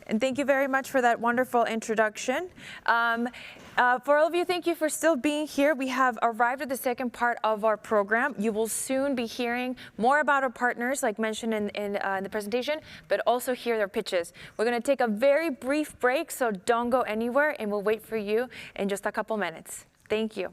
And thank you very much for that wonderful introduction. For all of you, thank you for still being here. We have arrived at the second part of our program. You will soon be hearing more about our partners, like mentioned in the presentation, but also hear their pitches. We're going to take a very brief break, so don't go anywhere, and we'll wait for you in just a couple minutes. Thank you.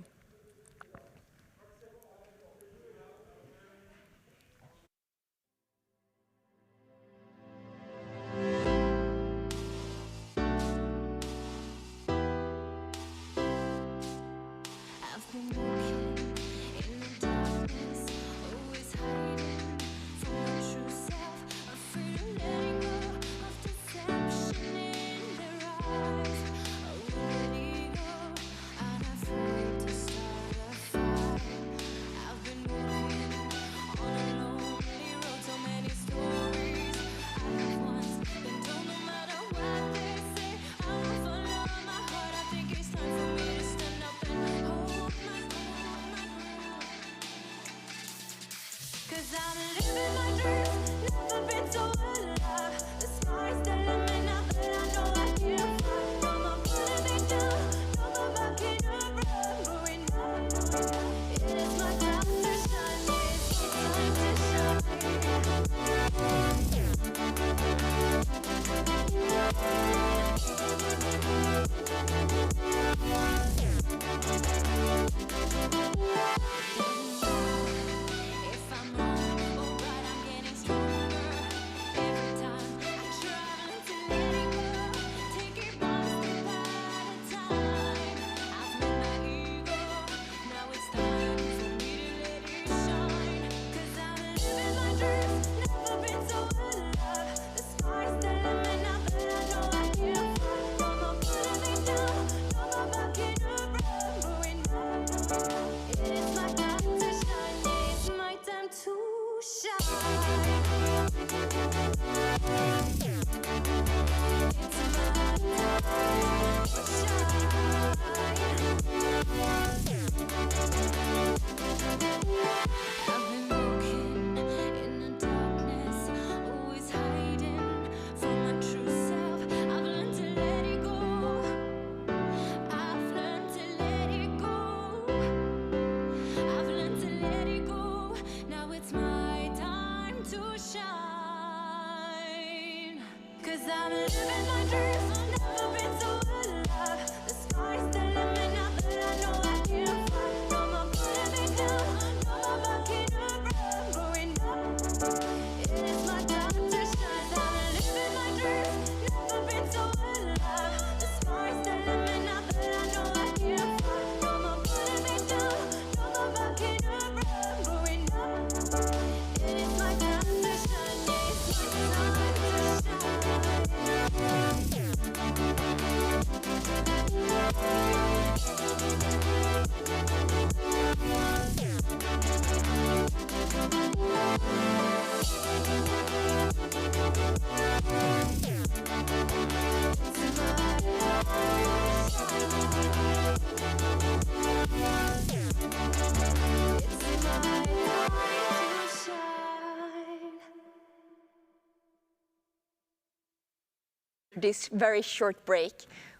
This very short break.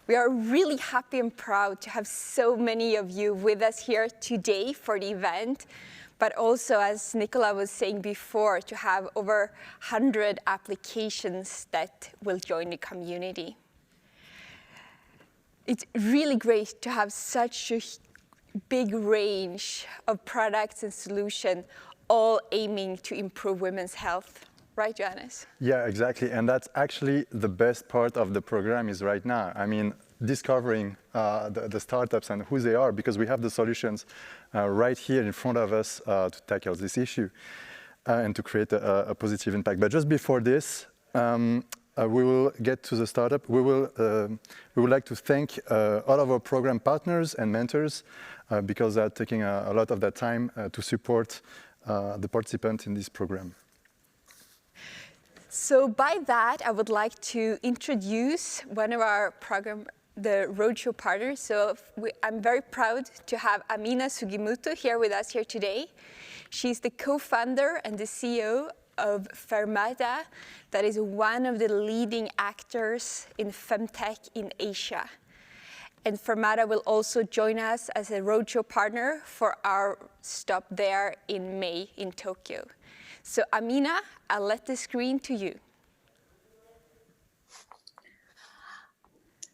We are really happy and proud to have so many of you with us here today for the event, but also, as Nicola was saying before, to have over 100 applications that will join the community. It's really great to have such a big range of products and solutions, all aiming to improve women's health. Right, Johannes? Yeah, exactly. And that's actually the best part of the program is right now. I mean, discovering the startups and who they are, because we have the solutions right here in front of us to tackle this issue and to create a positive impact. But just before this, we will get to the startup. We would like to thank all of our program partners and mentors because they're taking a lot of their time to support the participants in this program. So by that, I would like to introduce one of our the roadshow partners. So I'm very proud to have Amina Sugimoto here with us here today. She's the co-founder and the CEO of Fermata, that is one of the leading actors in femtech in Asia. And Fermata will also join us as a roadshow partner for our stop there in May in Tokyo. So Amina, I'll let the screen to you.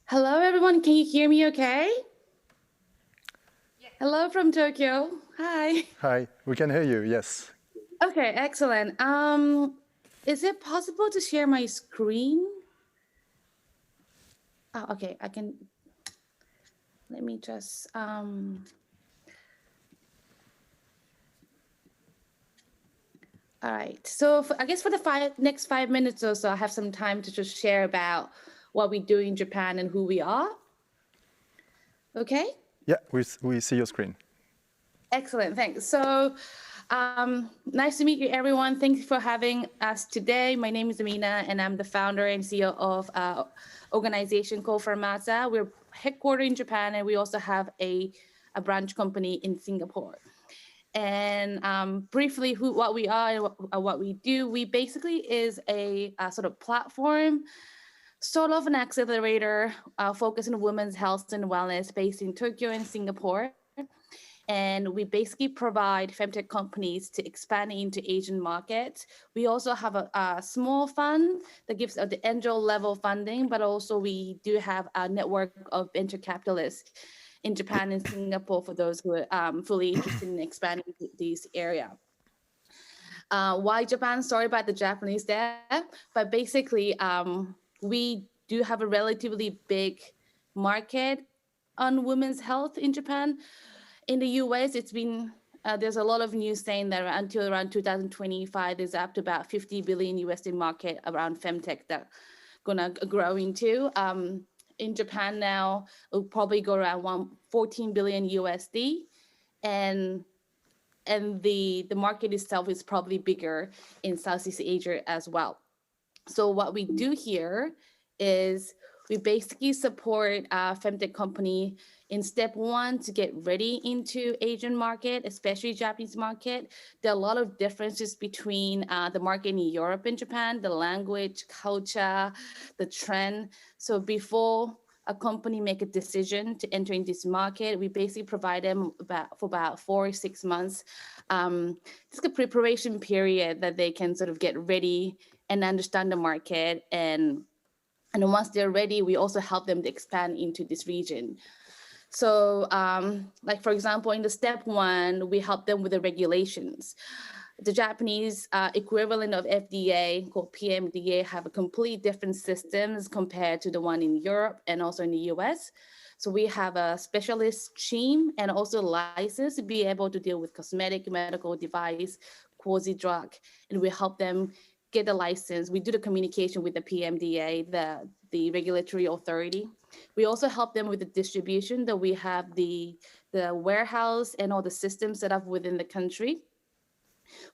Hello, everyone. Can you hear me okay? Yes. Hello from Tokyo. Hi. Hi, we can hear you, yes. Okay, excellent. Is it possible to share my screen? Oh, okay, I can. Let me just. All right. So I guess for the next 5 minutes or so, I have some time to just share about what we do in Japan and who we are. Okay? Yeah, we see your screen. Excellent, thanks. So nice to meet you, everyone. Thank you for having us today. My name is Amina, and I'm the founder and CEO of an organization called Fermata. We're headquartered in Japan, and we also have a branch company in Singapore. And briefly, what we are and what we do, we basically is a sort of platform, sort of an accelerator focused on women's health and wellness based in Tokyo and Singapore. And we basically provide femtech companies to expand into Asian markets. We also have a small fund that gives the angel level funding, but also we do have a network of venture capitalists in Japan and Singapore for those who are fully interested in expanding this area. Why Japan? Sorry about the Japanese there, but basically we do have a relatively big market on women's health in Japan. In the US, it's been, there's a lot of news saying that until around 2025, there's up to about 50 billion USD market around femtech that gonna grow into. In Japan now, it'll probably go around 14 billion USD. And the market itself is probably bigger in Southeast Asia as well. So what we do here is we basically support a femtech company in step one to get ready into Asian market, especially Japanese market. There are a lot of differences between the market in Europe and Japan, the language, culture, the trend. So before a company make a decision to enter in this market, we basically provide them for about 4 or 6 months. It's a preparation period that they can sort of get ready and understand the market. And once they're ready, we also help them to expand into this region. So like, for example, in the step one, we help them with the regulations. The Japanese equivalent of FDA, called PMDA, have a completely different systems compared to the one in Europe and also in the US. So we have a specialist team and also license to be able to deal with cosmetic, medical device, quasi-drug, and we help them get the license. We do the communication with the PMDA, the regulatory authority. We also help them with the distribution, that we have the warehouse and all the systems set up within the country.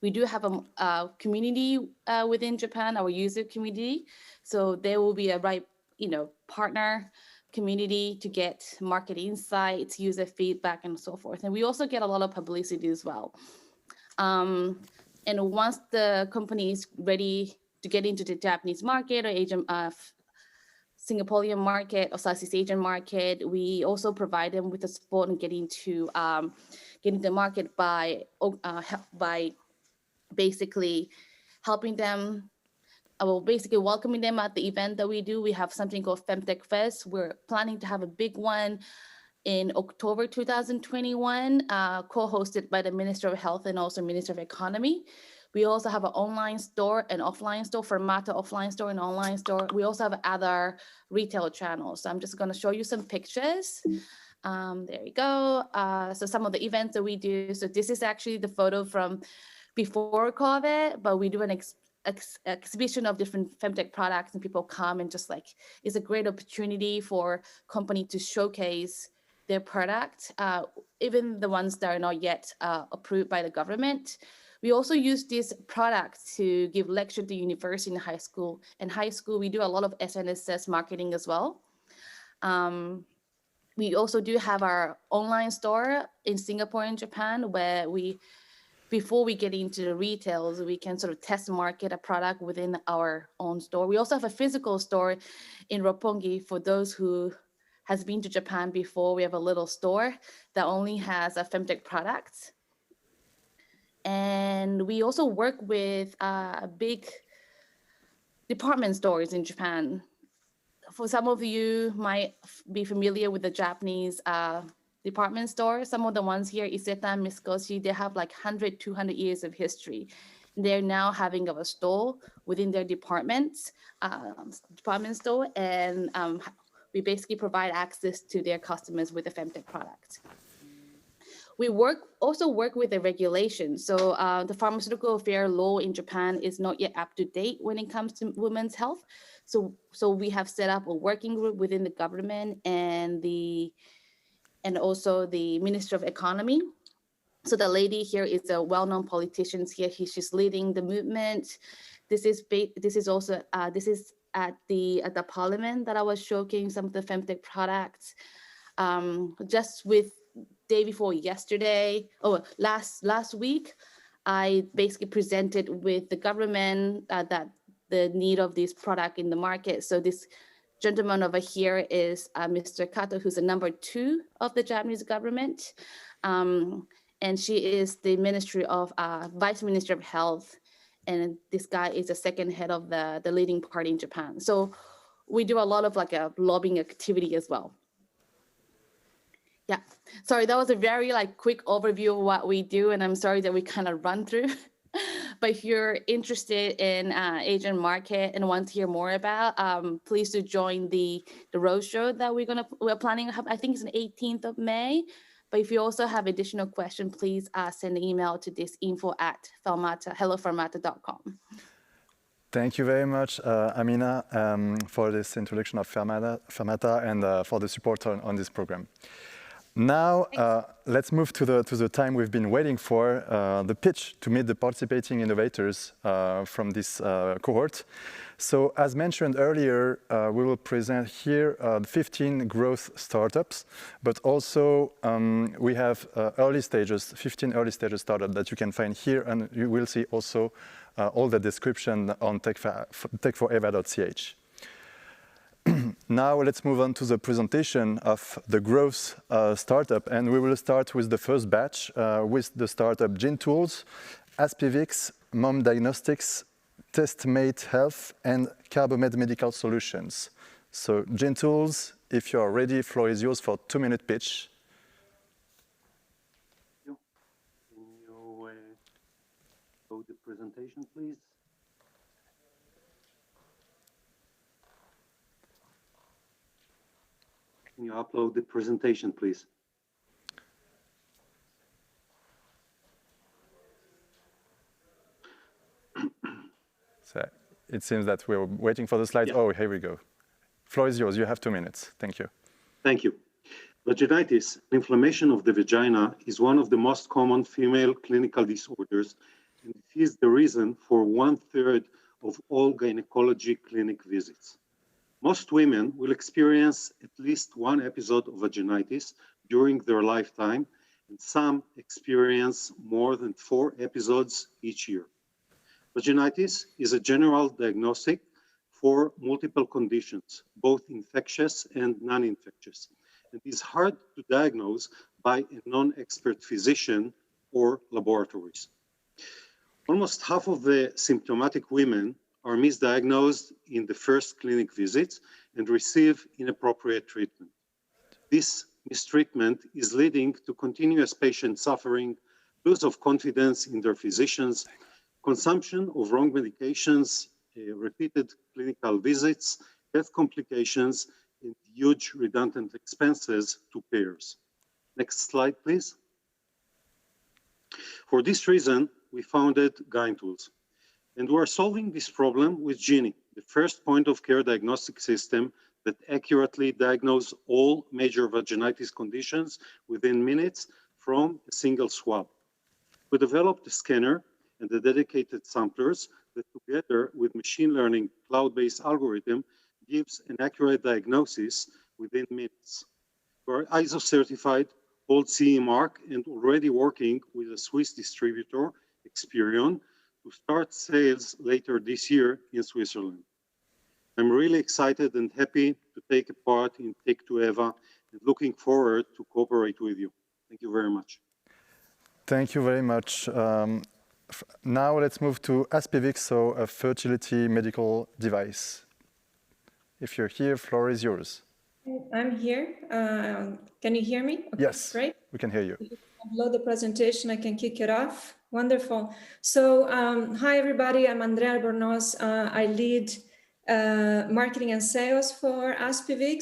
We do have a community within Japan, our user community. So there will be a partner community to get market insights, user feedback, and so forth. And we also get a lot of publicity as well. And once the company is ready to get into the Japanese market or Asian, Singaporean market or Southeast Asian market, we also provide them with the support and getting the market by basically helping them, basically welcoming them at the event that we do. We have something called Femtech Fest. We're planning to have a big one in October 2021, co-hosted by the Minister of Health and also Minister of Economy. We also have an online store and offline store, Fermata offline store and online store. We also have other retail channels. So I'm just going to show you some pictures. There you go. So some of the events that we do. So this is actually the photo from before COVID, but we do an exhibition of different femtech products, and people come and just it's a great opportunity for company to showcase their product, even the ones that are not yet approved by the government. We also use this product to give lecture to university and high school. In high school, we do a lot of SNSS marketing as well. We also do have our online store in Singapore and Japan, where we before we get into the retails, we can sort of test market a product within our own store. We also have a physical store in Roppongi. For those who has been to Japan before, we have a little store that only has a femtech products. And we also work with big department stores in Japan. For some of you might be familiar with the Japanese department store. Some of the ones here, Isetan, Miskoshi, they have like 100, 200 years of history. They're now having a store within their department store, and we basically provide access to their customers with a femtech product. We also work with the regulations. So the pharmaceutical affair law in Japan is not yet up to date when it comes to women's health. So we have set up a working group within the government and also the Ministry of Economy. So the lady here is a well-known politician here. She's leading the movement. This is at the parliament that I was showcasing some of the femtech products. Just with day before yesterday, last week, I basically presented with the government that the need of this product in the market. So this gentleman over here is Mr. Kato, who's the number 2 of the Japanese government. And she is the Vice Minister of Health. And this guy is the second head of the leading party in Japan. So we do a lot of like a lobbying activity as well. Yeah, sorry, that was a very quick overview of what we do, and I'm sorry that we kind of run through. But if you're interested in Asian market and want to hear more about, please do join the roadshow that we're planning to have. I think it's the 18th of May. But if you also have additional questions, please send an email to this info@helloffermata.com. Thank you very much, Amina, for this introduction of Fermata and for the support on this program. Now, let's move to the time we've been waiting for, the pitch to meet the participating innovators from this cohort. So as mentioned earlier, we will present here 15 growth startups, but also we have 15 early stages startups that you can find here, and you will see also all the description on TECH4EVA.ch. Now let's move on to the presentation of the growth startup, and we will start with the first batch with the startup Gene Tools, Aspivix, Mom Diagnostics, Testmate Health, and Carbomed Medical Solutions. So Gene Tools, if you are ready, floor is yours for a 2-minute pitch. Can you go to presentation, please? Can you upload the presentation, please? So it seems that we're waiting for the slides. Yeah. Oh, here we go. Floor is yours. You have 2 minutes. Thank you. Thank you. Vaginitis, inflammation of the vagina, is one of the most common female clinical disorders, and it is the reason for 1/3 of all gynecology clinic visits. Most women will experience at least one episode of vaginitis during their lifetime, and some experience more than 4 episodes each year. Vaginitis is a general diagnostic for multiple conditions, both infectious and non-infectious. It is hard to diagnose by a non-expert physician or laboratories. Almost half of the symptomatic women are misdiagnosed in the first clinic visits and receive inappropriate treatment. This mistreatment is leading to continuous patient suffering, loss of confidence in their physicians, consumption of wrong medications, repeated clinical visits, health complications, and huge redundant expenses to payers. Next slide, please. For this reason, we founded Gyn Tools. And we are solving this problem with Genie, the first point-of-care diagnostic system that accurately diagnoses all major vaginitis conditions within minutes from a single swab. We developed a scanner and the dedicated samplers that, together with machine learning cloud-based algorithm, gives an accurate diagnosis within minutes. We are ISO certified, called CE Mark and already working with a Swiss distributor, Experion, to start sales later this year in Switzerland. I'm really excited and happy to take a part in TECH4EVA and looking forward to cooperate with you. Thank you very much. Thank you very much. Now let's move to Aspivix, so a fertility medical device. If you're here, floor is yours. I'm here. Can you hear me? Okay, Yes, great. we can hear you. Upload the presentation, I can kick it off. Wonderful. So, hi everybody, I'm Andrea Bornos. I lead marketing and sales for Aspivix.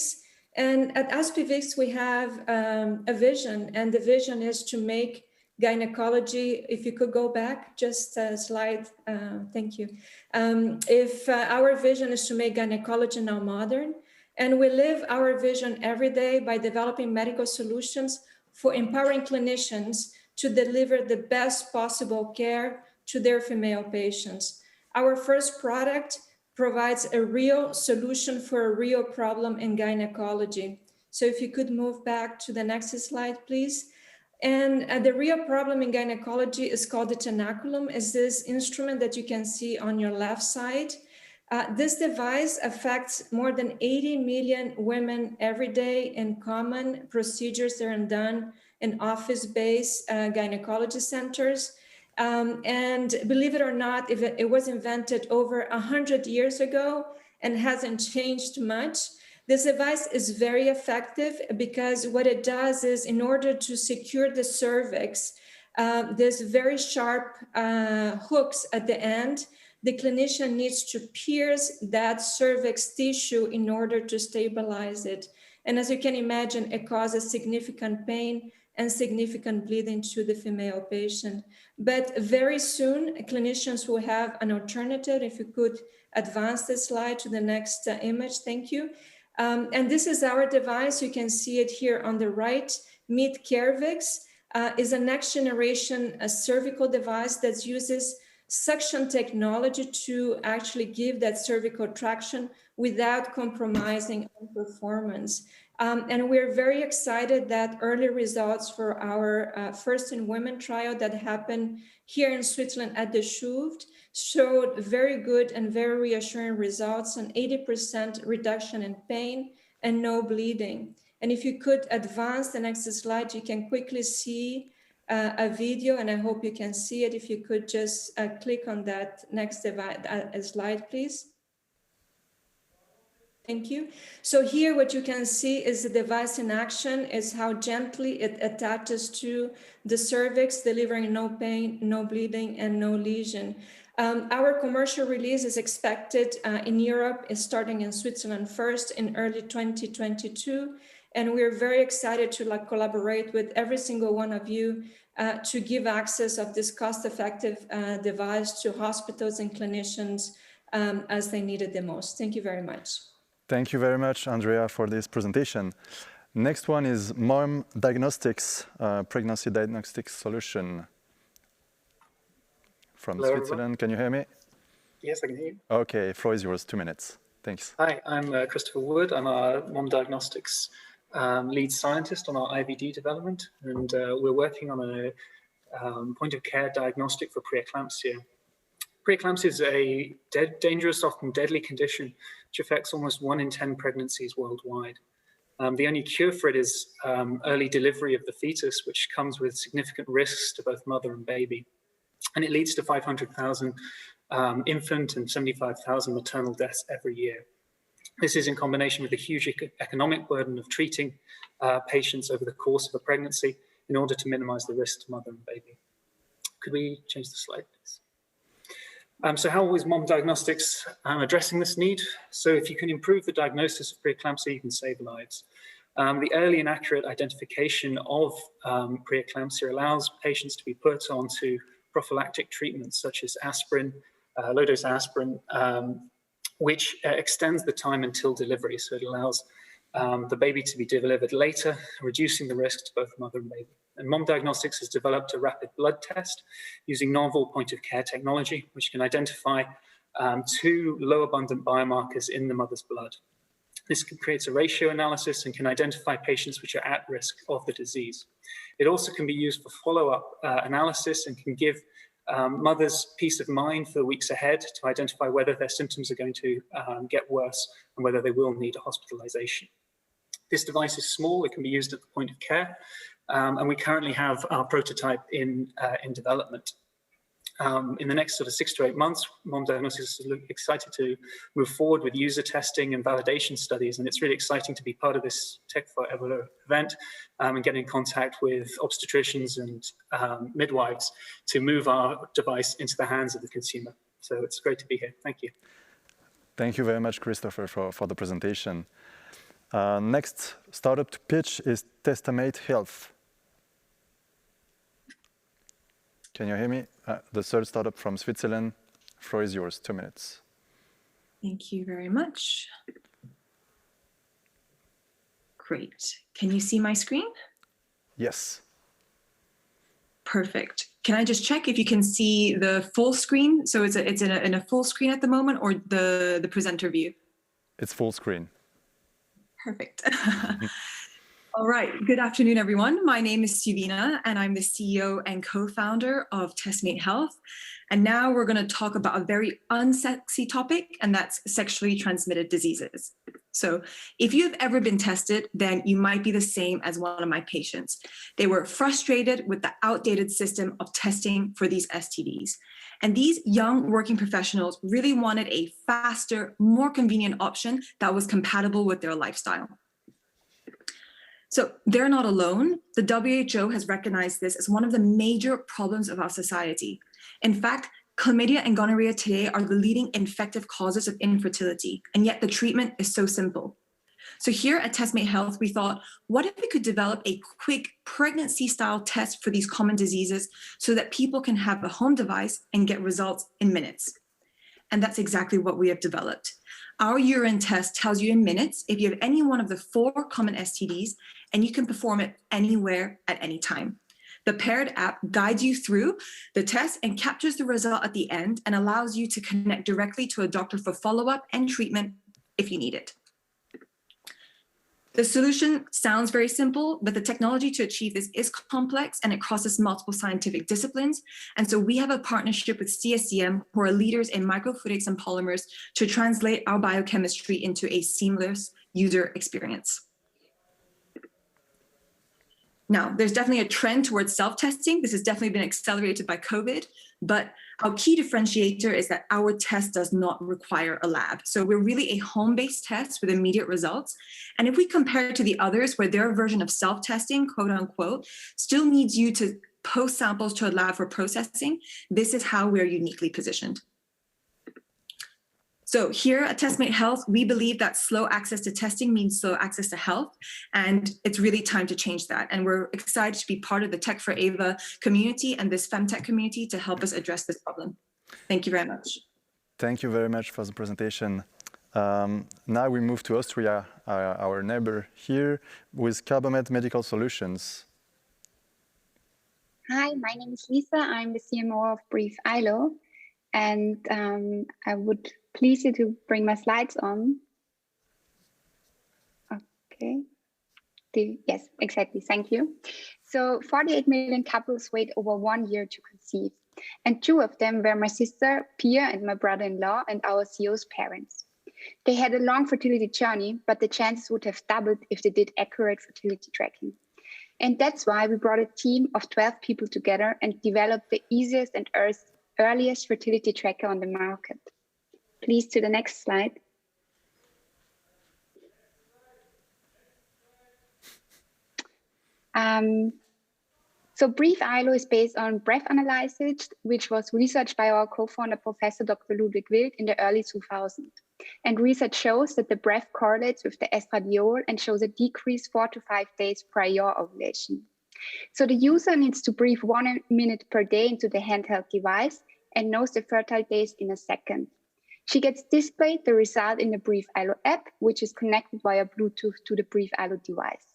And at Aspivix, we have a vision, and the vision is to make gynecology, if you could go back, just a slide, thank you. Our vision is to make gynecology now modern, and we live our vision every day by developing medical solutions for empowering clinicians to deliver the best possible care to their female patients. Our first product provides a real solution for a real problem in gynecology. So if you could move back to the next slide, please. And the real problem in gynecology is called the tenaculum, is this instrument that you can see on your left side. This device affects more than 80 million women every day in common procedures that are done in office-based gynecology centers. And believe it or not, it was invented over 100 years ago and hasn't changed much. This device is very effective because what it does is, in order to secure the cervix, there's very sharp hooks at the end. The clinician needs to pierce that cervix tissue in order to stabilize it. And as you can imagine, it causes significant pain and significant bleeding to the female patient. But very soon, clinicians will have an alternative. If you could advance the slide to the next image, thank you. And this is our device. You can see it here on the right. Meet Cervix is a next generation cervical device that uses suction technology to actually give that cervical traction without compromising on performance. And we're very excited that early results for our first in women trial that happened here in Switzerland at the SCHUV showed very good and very reassuring results, an 80% reduction in pain and no bleeding. And if you could advance the next slide, you can quickly see a video, and I hope you can see it. If you could just click on that next slide, please. Thank you. So here what you can see is the device in action, is how gently it attaches to the cervix, delivering no pain, no bleeding, and no lesion. Our commercial release is expected in Europe, is starting in Switzerland first in early 2022. And we're very excited to collaborate with every single one of you to give access of this cost-effective device to hospitals and clinicians as they need it the most. Thank you very much. Thank you very much, Andrea, for this presentation. Next one is Mom Diagnostics, pregnancy diagnostics solution from Hello, Switzerland. everyone. Can you hear me? Yes, I can hear you. Okay, floor is yours, 2 minutes. Thanks. Hi, I'm Christopher Wood. I'm our Mom Diagnostics lead scientist on our IVD development, and we're working on a point-of-care diagnostic for preeclampsia. Preeclampsia is a dangerous, often deadly condition which affects almost 1 in 10 pregnancies worldwide. The only cure for it is early delivery of the fetus, which comes with significant risks to both mother and baby. And it leads to 500,000 infant and 75,000 maternal deaths every year. This is in combination with the huge economic burden of treating patients over the course of a pregnancy in order to minimize the risk to mother and baby. Could we change the slide, please? So how is Mom Diagnostics addressing this need? So if you can improve the diagnosis of preeclampsia, you can save lives. The early and accurate identification of preeclampsia allows patients to be put onto prophylactic treatments such as aspirin, low-dose aspirin, which extends the time until delivery. So it allows the baby to be delivered later, reducing the risk to both mother and baby. And Mom Diagnostics has developed a rapid blood test using novel point-of-care technology, which can identify 2 low-abundant biomarkers in the mother's blood. This creates a ratio analysis and can identify patients which are at risk of the disease. It also can be used for follow-up analysis and can give mothers peace of mind for the weeks ahead to identify whether their symptoms are going to get worse and whether they will need a hospitalization. This device is small, it can be used at the point of care, and we currently have our prototype in development. In the next sort of 6 to 8 months, Mom Diagnostics is excited to move forward with user testing and validation studies, and it's really exciting to be part of this TECH4EVA event and get in contact with obstetricians and midwives to move our device into the hands of the consumer. So it's great to be here. Thank you. Thank you very much, Christopher, for the presentation. Next startup to pitch is Testamate Health. Can you hear me? The third startup from Switzerland. Floor is yours, 2 minutes. Thank you very much. Great. Can you see my screen? Yes. Perfect. Can I just check if you can see the full screen? So it's in a full screen at the moment, or the presenter view? It's full screen. Perfect. All right. Good afternoon, everyone. My name is Suvina, and I'm the CEO and co-founder of Testamate Health. And now we're going to talk about a very unsexy topic, and that's sexually transmitted diseases. So if you've ever been tested, then you might be the same as one of my patients. They were frustrated with the outdated system of testing for these STDs. And these young working professionals really wanted a faster, more convenient option that was compatible with their lifestyle. So they're not alone. The WHO has recognized this as one of the major problems of our society. In fact, chlamydia and gonorrhea today are the leading infective causes of infertility, and yet the treatment is so simple. So here at Testamate Health, we thought, what if we could develop a quick pregnancy-style test for these common diseases so that people can have a home device and get results in minutes? And that's exactly what we have developed. Our urine test tells you in minutes if you have any one of the 4 common STDs, and you can perform it anywhere at any time. The paired app guides you through the test and captures the result at the end and allows you to connect directly to a doctor for follow-up and treatment if you need it. The solution sounds very simple, but the technology to achieve this is complex and it crosses multiple scientific disciplines. And so we have a partnership with CSCM, who are leaders in microfluidics and polymers, to translate our biochemistry into a seamless user experience. Now, there's definitely a trend towards self-testing. This has definitely been accelerated by COVID, but our key differentiator is that our test does not require a lab. So we're really a home-based test with immediate results. And if we compare it to the others where their version of self-testing, quote unquote, still needs you to post samples to a lab for processing, this is how we're uniquely positioned. So here at Testamate Health, we believe that slow access to testing means slow access to health, and it's really time to change that. And we're excited to be part of the TECH4EVA community and this femtech community to help us address this problem. Thank you very much. Thank you very much for the presentation. Now we move to Austria, our neighbor here, with Carbomed Medical Solutions. Hi, my name is Lisa. I'm the CMO of BriefILO, and I would please you to bring my slides on. Okay. Yes, exactly. Thank you. So 48 million couples wait over 1 year to conceive. And 2 of them were my sister, Pia, and my brother-in-law, and our CEO's parents. They had a long fertility journey, but the chances would have doubled if they did accurate fertility tracking. And that's why we brought a team of 12 people together and developed the easiest and earliest fertility tracker on the market. Please to the next slide. So BriefILO is based on breath analysis, which was researched by our co-founder, Professor Dr. Ludwig Wild, in the early 2000s. And research shows that the breath correlates with the estradiol and shows a decrease 4 to 5 days prior ovulation. So the user needs to breathe 1 minute per day into the handheld device and knows the fertile days in a second. She gets displayed the result in the BriefILO app, which is connected via Bluetooth to the BriefILO device.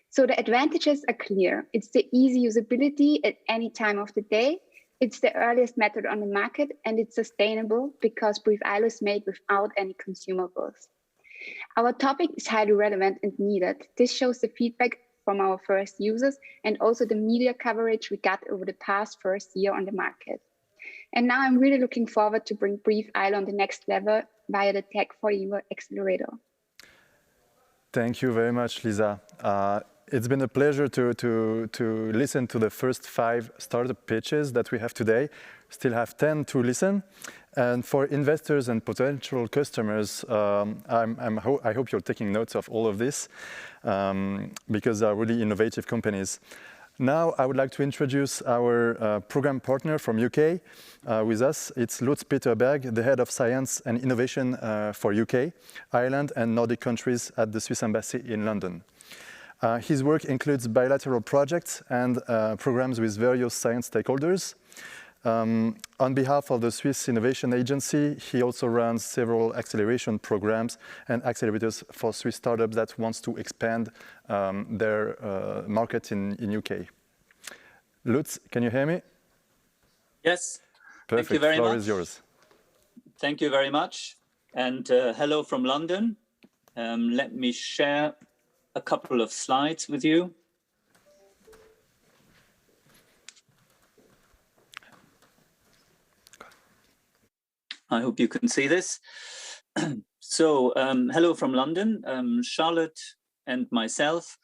So the advantages are clear. It's the easy usability at any time of the day. It's the earliest method on the market, and it's sustainable because BriefILO is made without any consumables. Our topic is highly relevant and needed. This shows the feedback from our first users and also the media coverage we got over the past first year on the market. And now I'm really looking forward to bring Brief ILO on the next level via the TECH4EVA accelerator. Thank you very much, Lisa. It's been a pleasure to listen to the first 5 startup pitches that we have today. Still have 10 to listen. And for investors and potential customers, I hope you're taking notes of all of this because they are really innovative companies. Now, I would like to introduce our program partner from UK with us. It's Lutz Peterberg, the Head of Science and Innovation for UK, Ireland and Nordic countries at the Swiss Embassy in London. His work includes bilateral projects and programs with various science stakeholders. On behalf of the Swiss Innovation Agency, he also runs several acceleration programs and accelerators for Swiss startups that wants to expand their market in UK. Lutz, can you hear me? Yes. Perfect. Thank you very Floor much. is yours. Thank you very much. And hello from London. Let me share a couple of slides with you. I hope you can see this. So, hello from London. Charlotte and myself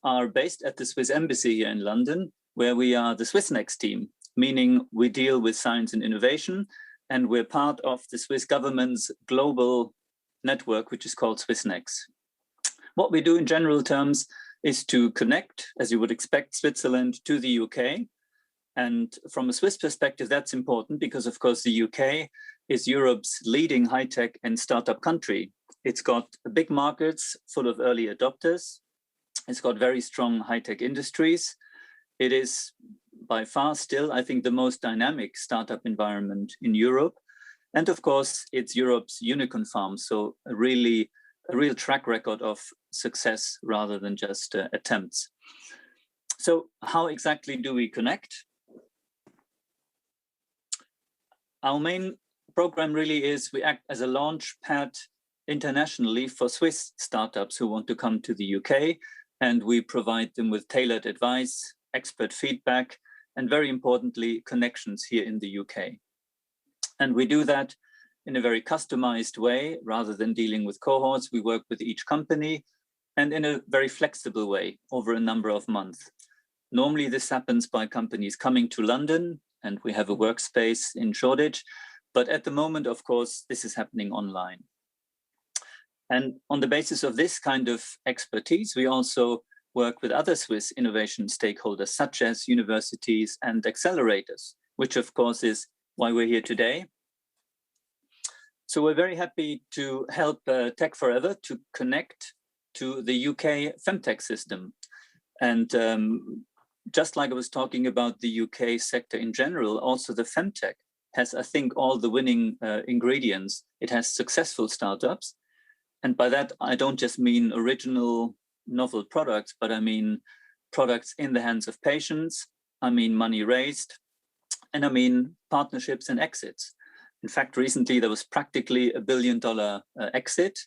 are based at the Swiss Embassy here in London, where we are the SwissNext team, meaning we deal with science and innovation, and we're part of the Swiss government's global network, which is called SwissNext. What we do in general terms is to connect, as you would expect, Switzerland to the UK. And from a Swiss perspective, that's important because, of course, the UK is Europe's leading high-tech and startup country. It's got big markets full of early adopters. It's got very strong high-tech industries. It is by far still, I think, the most dynamic startup environment in Europe. And of course, it's Europe's unicorn farm. So a real track record of success rather than just attempts. So how exactly do we connect? Our main program really is we act as a launch pad internationally for Swiss startups who want to come to the UK, and we provide them with tailored advice, expert feedback, and very importantly, connections here in the UK. And we do that in a very customized way. Rather than dealing with cohorts, we work with each company and in a very flexible way over a number of months. Normally, this happens by companies coming to London, and we have a workspace in Shoreditch. But at the moment, of course, this is happening online. And on the basis of this kind of expertise, we also work with other Swiss innovation stakeholders, such as universities and accelerators, which of course is why we're here today. So we're very happy to help TECH4EVA to connect to the UK Femtech system. And just like I was talking about the UK sector in general, also the Femtech has, I think, all the winning ingredients. It has successful startups. And by that, I don't just mean original novel products, but I mean products in the hands of patients. I mean money raised, and I mean partnerships and exits. In fact, recently there was practically $1 billion exit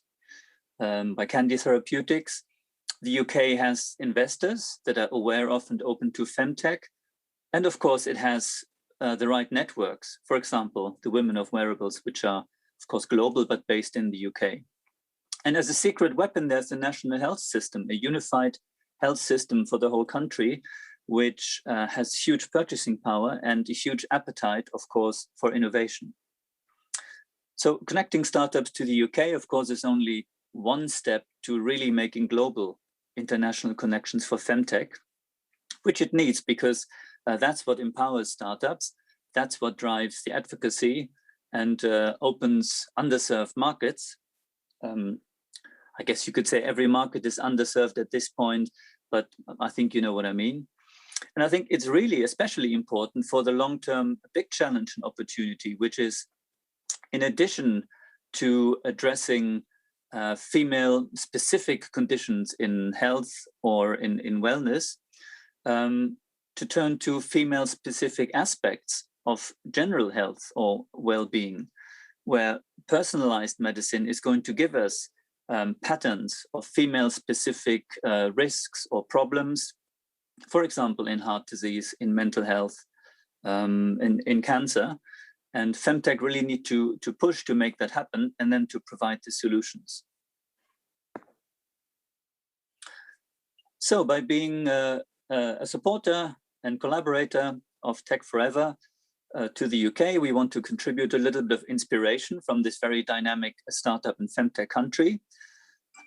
by Candy Therapeutics. The UK has investors that are aware of and open to Femtech. And of course, it has the right networks. For example, the Women of Wearables, which are, of course, global, but based in the UK. And as a secret weapon, there's the national health system, a unified health system for the whole country, which has huge purchasing power and a huge appetite, of course, for innovation. So connecting startups to the UK, of course, is only one step to really making global international connections for Femtech, which it needs because that's what empowers startups. That's what drives the advocacy and opens underserved markets. I guess you could say every market is underserved at this point, but I think you know what I mean. And I think it's really especially important for the long-term big challenge and opportunity, which is in addition to addressing female-specific conditions in health or in wellness, to turn to female-specific aspects of general health or well-being, where personalized medicine is going to give us patterns of female-specific risks or problems, for example, in heart disease, in mental health, in cancer. And Femtech really need to push to make that happen and then to provide the solutions. So by being a supporter and collaborator of TECH4EVA to the UK, we want to contribute a little bit of inspiration from this very dynamic startup and Femtech country.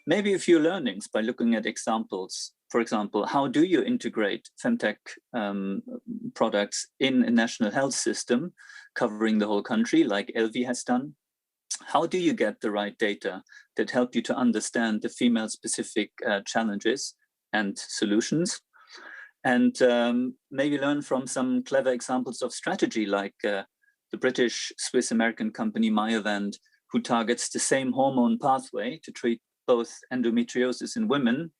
Maybe a few learnings by looking at examples. For example, how do you integrate Femtech products in a national health system covering the whole country, like LV has done? How do you get the right data that help you to understand the female-specific challenges and solutions? And maybe learn from some clever examples of strategy, like the British Swiss-American company Myovant, who targets the same hormone pathway to treat both endometriosis in women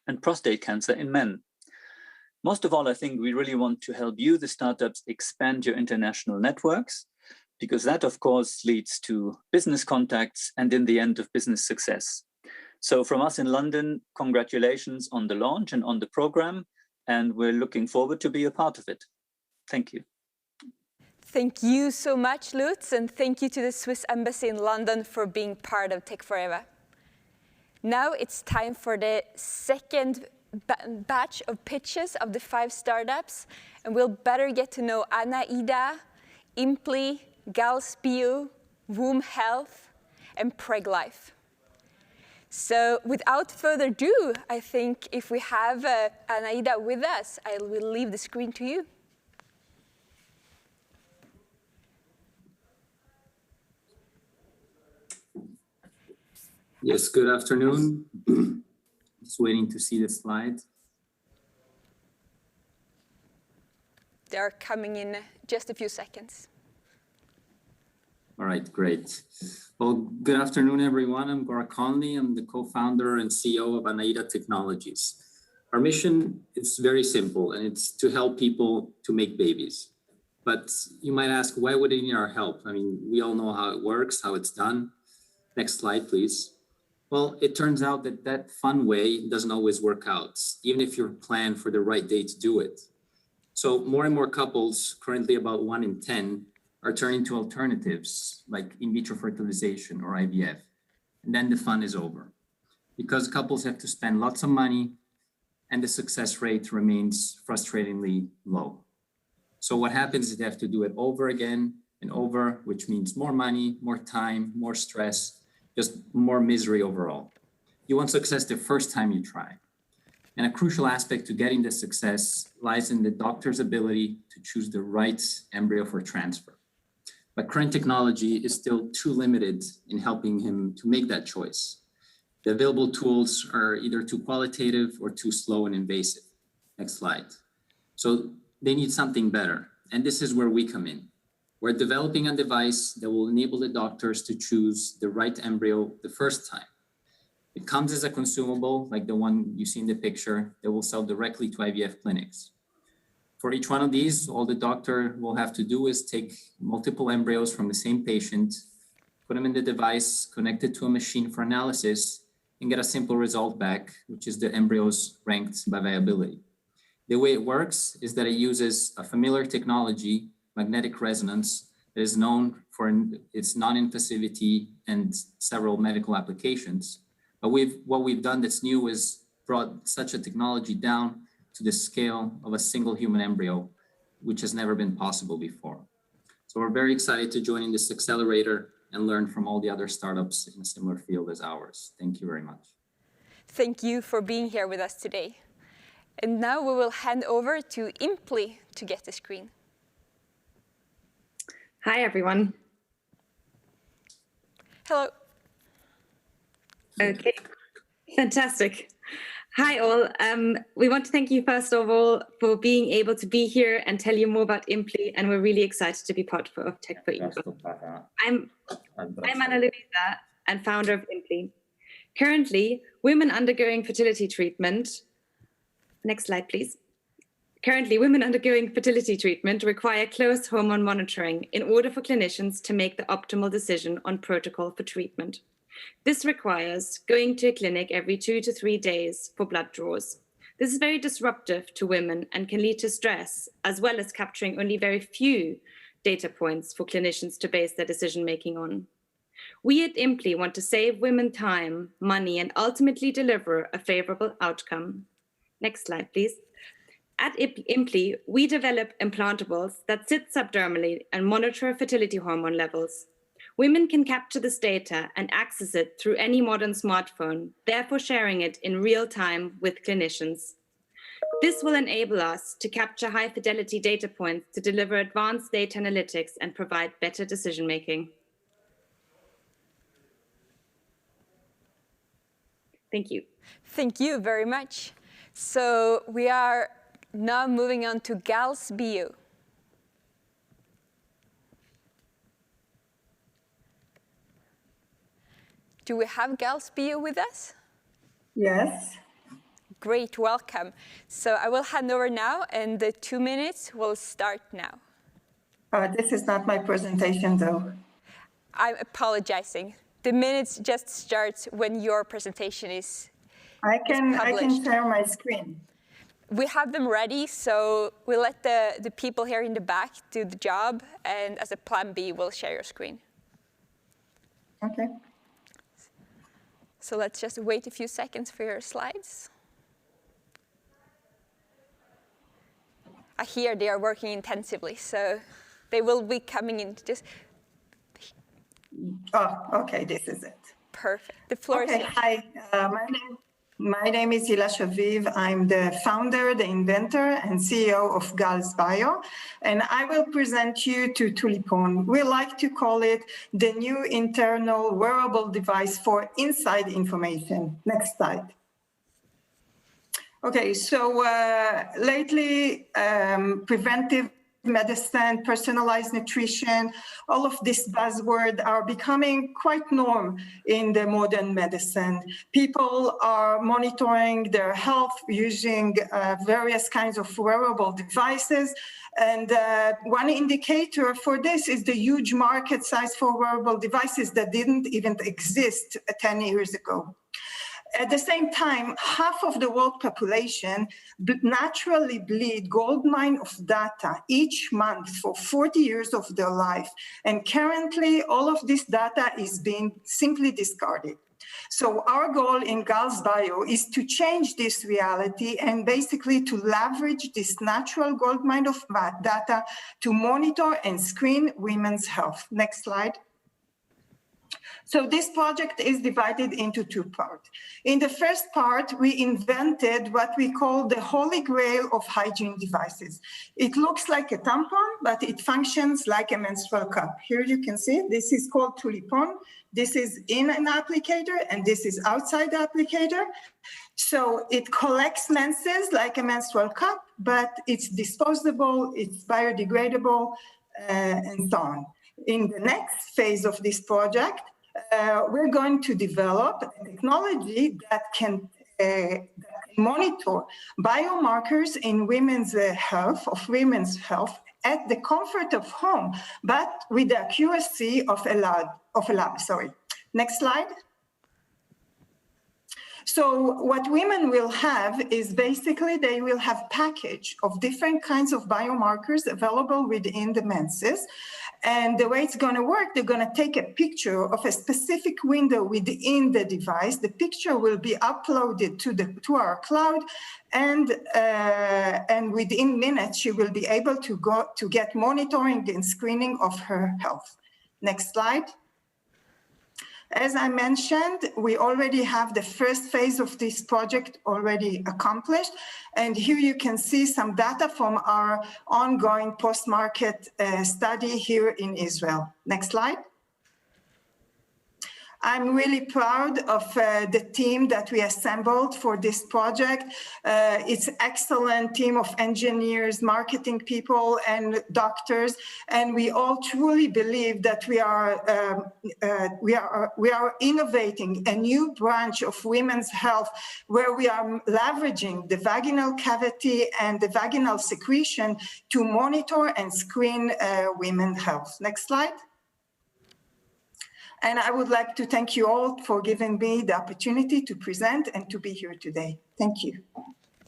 and prostate cancer in men. Most of all, I think we really want to help you, the startups, expand your international networks, because that, of course, leads to business contacts and in the end of business success. So from us in London, congratulations on the launch and on the program, and we're looking forward to be a part of it. Thank you. Thank you so much, Lutz, and thank you to the Swiss Embassy in London for being part of TECH4EVA. Now it's time for the second batch of pitches of the 5 startups, and we'll better get to know Anaida, Imply, Galspio, Womb Health, and PregLife. So without further ado, I think if we have Anaida with us, I will leave the screen to you. Yes, good afternoon. Just waiting to see the slide. They're coming in just a few seconds. All right, great. Well, good afternoon, everyone. I'm Gaurav Conley. I'm the co-founder and CEO of Anaida Technologies. Our mission is very simple, and it's to help people to make babies. But you might ask, why would they need our help? I mean, we all know how it works, how it's done. Next slide, please. Well, it turns out that that fun way doesn't always work out, even if you're planned for the right day to do it. So more and more couples, currently about 1 in 10, are turning to alternatives like in vitro fertilization or IVF. And then the fun is over, because couples have to spend lots of money and the success rate remains frustratingly low. So what happens is they have to do it over again and over, which means more money, more time, more stress, just more misery overall. You want success the first time you try. And a crucial aspect to getting the success lies in the doctor's ability to choose the right embryo for transfer. But current technology is still too limited in helping him to make that choice. The available tools are either too qualitative or too slow and invasive. Next slide. So they need something better. And this is where we come in. We're developing a device that will enable the doctors to choose the right embryo the first time. It comes as a consumable, like the one you see in the picture, that will sell directly to IVF clinics. For each one of these, all the doctor will have to do is take multiple embryos from the same patient, put them in the device, connect it to a machine for analysis, and get a simple result back, which is the embryos ranked by viability. The way it works is that it uses a familiar technology, magnetic resonance, that is known for its non-invasivity and several medical applications. But what we've done that's new is brought such a technology down to the scale of a single human embryo, which has never been possible before. So we're very excited to join in this accelerator and learn from all the other startups in a similar field as ours. Thank you very much. Thank you for being here with us today. And now we will hand over to Imply to get the screen. Hi, everyone. Hello. Okay, fantastic. Hi, all. We want to thank you, first of all, for being able to be here and tell you more about Imply, and we're really excited to be part of TECH4EVA. I'm Ana Luisa and founder of Imply. Currently, women undergoing fertility treatment, next slide, please. Currently, women undergoing fertility treatment require close hormone monitoring in order for clinicians to make the optimal decision on protocol for treatment. This requires going to a clinic every 2 to 3 days for blood draws. This is very disruptive to women and can lead to stress, as well as capturing only very few data points for clinicians to base their decision-making on. We at IMPLI want to save women time, money, and ultimately deliver a favorable outcome. Next slide, please. At IMPLI, we develop implantables that sit subdermally and monitor fertility hormone levels. Women can capture this data and access it through any modern smartphone, therefore sharing it in real time with clinicians. This will enable us to capture high-fidelity data points to deliver advanced data analytics and provide better decision-making. Thank you. Thank you very much. So we are now moving on to Gals Bio. Do we have Gals Bio with us? Yes. Great, welcome. So I will hand over now, and the 2 minutes will start now. This is not my presentation, though. I'm apologizing. The minutes just starts when your presentation is published. I can share my screen. We have them ready, so we'll let the people here in the back do the job, and as a plan B, we'll share your screen. Okay. So let's just wait a few seconds for your slides. I hear they are working intensively, so they will be coming in just... Oh, okay, this is it. Perfect. The floor is yours. Hi, my name is Hila Shaviv. I'm the founder, the inventor, and CEO of Gals Bio, and I will present you to Tulipon. We like to call it the new internal wearable device for inside information. Next slide. Okay, so lately, preventive medicine, personalized nutrition, all of these buzzwords are becoming quite norm in the modern medicine. People are monitoring their health using various kinds of wearable devices. And one indicator for this is the huge market size for wearable devices that didn't even exist 10 years ago. At the same time, half of the world population naturally bleed gold mine of data each month for 40 years of their life. And currently, all of this data is being simply discarded. So our goal in Gals Bio is to change this reality and basically to leverage this natural gold mine of data to monitor and screen women's health. Next slide. So this project is divided into two parts. In the first part, we invented what we call the holy grail of hygiene devices. It looks like a tampon, but it functions like a menstrual cup. Here you can see, this is called Tulipon. This is in an applicator, and this is outside the applicator. So it collects menses like a menstrual cup, but it's disposable, it's biodegradable, and so on. In the next phase of this project, we're going to develop a technology that can monitor biomarkers in women's health, at the comfort of home, but with the accuracy of a lab. Sorry. Next slide. So what women will have is basically they will have package of different kinds of biomarkers available within the menses. And the way it's going to work, they're going to take a picture of a specific window within the device. The picture will be uploaded to our cloud, and within minutes, she will be able to get monitoring and screening of her health. Next slide. As I mentioned, we already have the first phase of this project already accomplished. And here you can see some data from our ongoing post-market study here in Israel. Next slide. I'm really proud of the team that we assembled for this project. It's an excellent team of engineers, marketing people, and doctors, and we all truly believe that we are innovating a new branch of women's health where we are leveraging the vaginal cavity and the vaginal secretion to monitor and screen women's health. Next slide. And I would like to thank you all for giving me the opportunity to present and to be here today. Thank you.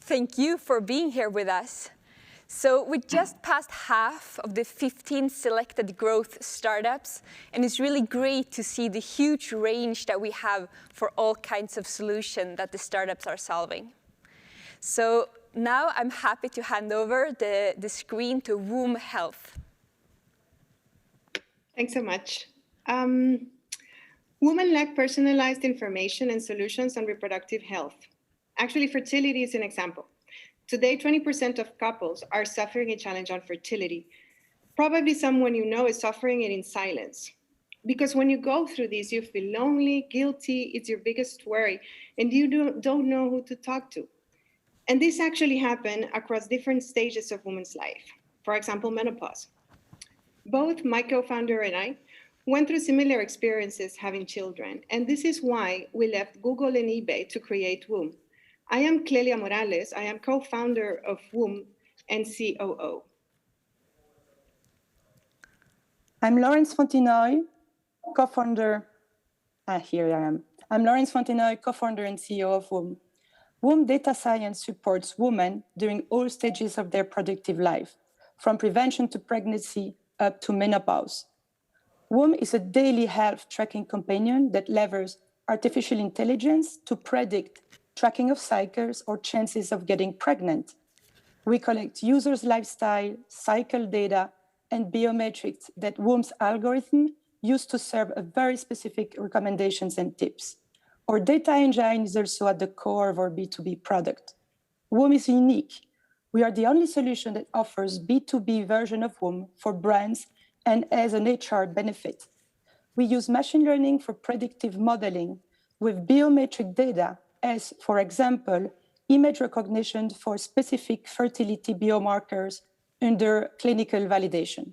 Thank you for being here with us. So we just passed half of the 15 selected growth startups, and it's really great to see the huge range that we have for all kinds of solutions that the startups are solving. So now I'm happy to hand over the screen to Womb Health. Thanks so much. Women lack personalized information and solutions on reproductive health. Actually, fertility is an example. Today, 20% of couples are suffering a challenge on fertility. Probably someone you know is suffering it in silence. Because when you go through this, you feel lonely, guilty, it's your biggest worry, and you don't know who to talk to. And this actually happened across different stages of women's life. For example, menopause. Both my co-founder and I went through similar experiences having children, and this is why we left Google and eBay to create Womb. I am Clelia Morales. I am co-founder of Womb and COO. I'm Laurence Fontenoy, co-founder. Here I am. I'm Laurence Fontenoy, co-founder and CEO of Womb. Womb Data Science supports women during all stages of their productive life, from prevention to pregnancy up to menopause. Womb is a daily health tracking companion that leverages artificial intelligence to predict tracking of cycles or chances of getting pregnant. We collect users' lifestyle, cycle data, and biometrics that Womb's algorithm use to serve a very specific recommendations and tips. Our data engine is also at the core of our B2B product. Womb is unique. We are the only solution that offers B2B version of Womb for brands and as an HR benefit. We use machine learning for predictive modeling with biometric data as, for example, image recognition for specific fertility biomarkers under clinical validation.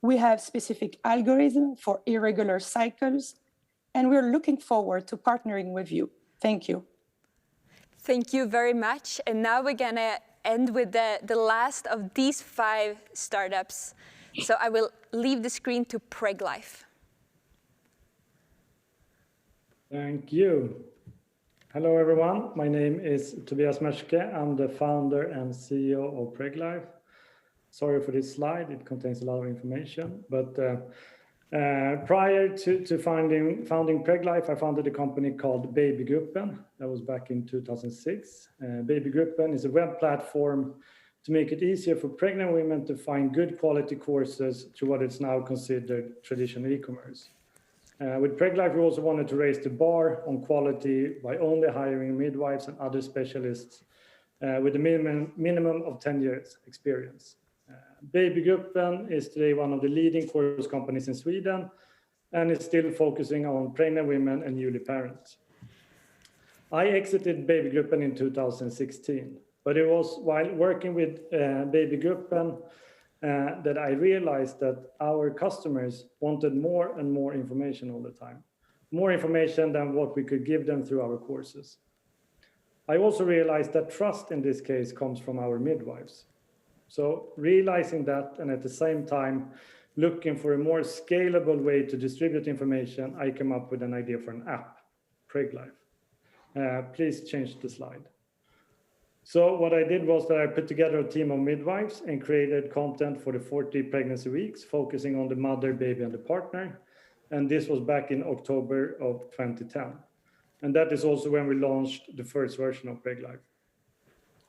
We have specific algorithms for irregular cycles, and we're looking forward to partnering with you. Thank you. Thank you very much. And now we're gonna end with the last of these 5 startups. So I will leave the screen to PregLife. Thank you. Hello, everyone. My name is Tobias Merske. I'm the founder and CEO of PregLife. Sorry for this slide. It contains a lot of information. But prior to founding PregLife, I founded a company called Babygruppen. That was back in 2006. Babygruppen is a web platform to make it easier for pregnant women to find good quality courses through what is now considered traditional e-commerce. With PregLife, we also wanted to raise the bar on quality by only hiring midwives and other specialists with a minimum of 10 years experience. Babygruppen is today one of the leading course companies in Sweden and is still focusing on pregnant women and newly parents. I exited Babygruppen in 2016, but it was while working with Babygruppen that I realized that our customers wanted more and more information all the time, more information than what we could give them through our courses. I also realized that trust in this case comes from our midwives. So realizing that, and at the same time looking for a more scalable way to distribute information, I came up with an idea for an app, PregLife. Please change the slide. So what I did was that I put together a team of midwives and created content for the 40 pregnancy weeks, focusing on the mother, baby, and the partner. And this was back in October of 2010. And that is also when we launched the first version of PregLife.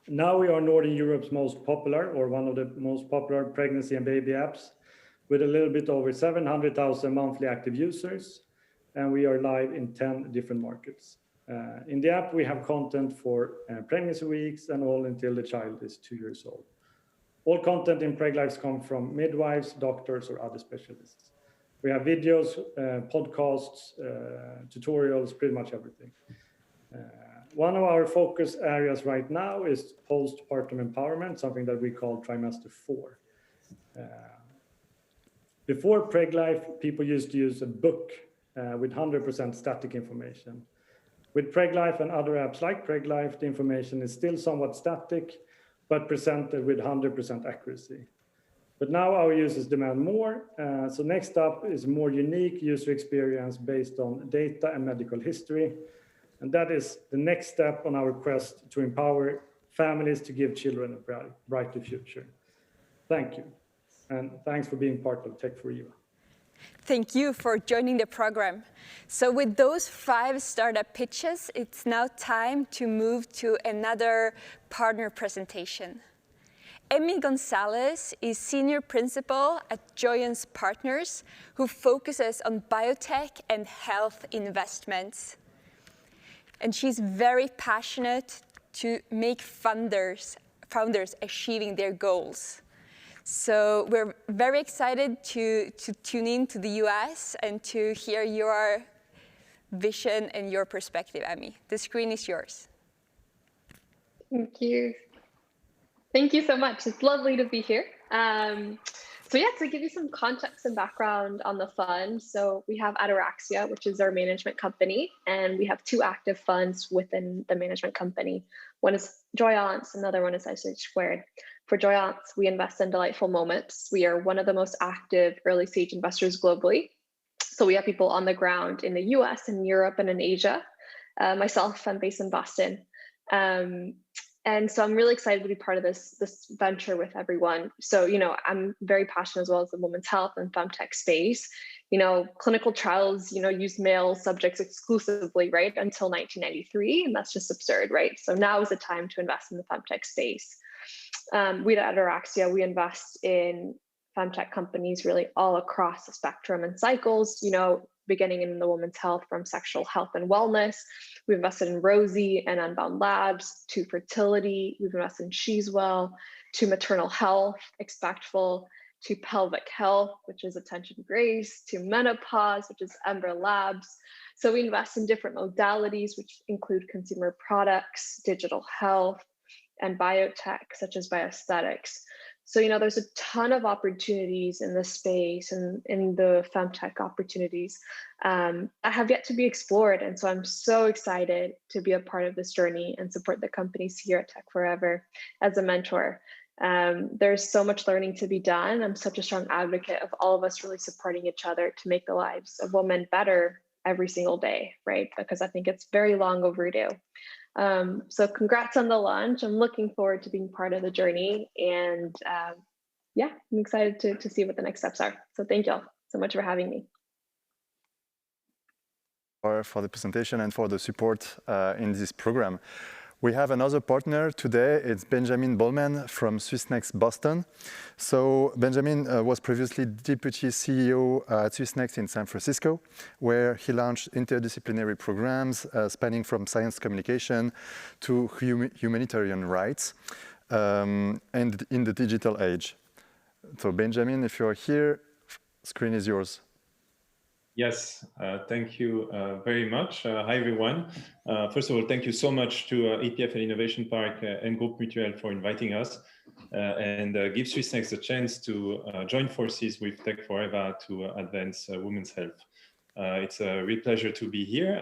Now we are Northern Europe's most popular, or one of the most popular pregnancy and baby apps, with a little bit over 700,000 monthly active users. And we are live in 10 different markets. In the app, we have content for pregnancy weeks and all until the child is 2 years old. All content in PregLife come from midwives, doctors, or other specialists. We have videos, podcasts, tutorials, pretty much everything. One of our focus areas right now is postpartum empowerment, something that we call trimester 4. Before PregLife, people used to use a book with 100% static information. With PregLife and other apps like PregLife, the information is still somewhat static, but presented with 100% accuracy. But now our users demand more. So next up is a more unique user experience based on data and medical history. And that is the next step on our quest to empower families to give children a brighter future. Thank you. And thanks for being part of TECH4EVA. Thank you for joining the program. So with those 5 startup pitches, it's now time to move to another partner presentation. Emmy Gonzalez is Senior Principal at Joyance Partners, who focuses on biotech and health investments. And she's very passionate to make founders achieving their goals. So we're very excited to tune in to the US and to hear your vision and your perspective, Emmy. The screen is yours. Thank you. Thank you so much. It's lovely to be here. So yeah, to give you some context and background on the fund. So we have Ataraxia, which is our management company, and we have 2 active funds within the management company. One is Joyance, another one is TECH4EVA. For Joyance, we invest in delightful moments. We are one of the most active early stage investors globally. So we have people on the ground in the US, in Europe, and in Asia. Myself, I'm based in Boston. And so I'm really excited to be part of this venture with everyone. So, I'm very passionate as well as the women's health and femtech space. Clinical trials, use male subjects exclusively, right, until 1993, and that's just absurd, right? So now is the time to invest in the femtech space. We at Ataraxia, we invest in femtech companies really all across the spectrum and cycles, beginning in the women's health from sexual health and wellness. We've invested in Rosie and Unbound Labs, to fertility. We've invested in She's Well, to maternal health, Expectful, to pelvic health, which is Attention Grace, to menopause, which is Ember Labs. So we invest in different modalities, which include consumer products, digital health, and biotech, such as bioaesthetics. So, there's a ton of opportunities in this space and in the femtech opportunities that have yet to be explored. And so I'm so excited to be a part of this journey and support the companies here at TECH4EVA as a mentor. There's so much learning to be done. I'm such a strong advocate of all of us really supporting each other to make the lives of women better every single day, right? Because I think it's very long overdue. So congrats on the launch. I'm looking forward to being part of the journey, and yeah, I'm excited to see what the next steps are. So thank you all so much for having me. For the presentation and for the support in this program. We have another partner today. It's Benjamin Bollman from SwissNext Boston. So Benjamin was previously Deputy CEO at SwissNext in San Francisco, where he launched interdisciplinary programs spanning from science communication to humanitarian rights and in the digital age. So Benjamin, if you're here, screen is yours. Yes, thank you very much. Hi, everyone. First of all, thank you so much to EPF and Innovation Park and Groupe Mutuel for inviting us and give SwissNext a chance to join forces with TECH4EVA to advance women's health. It's a real pleasure to be here.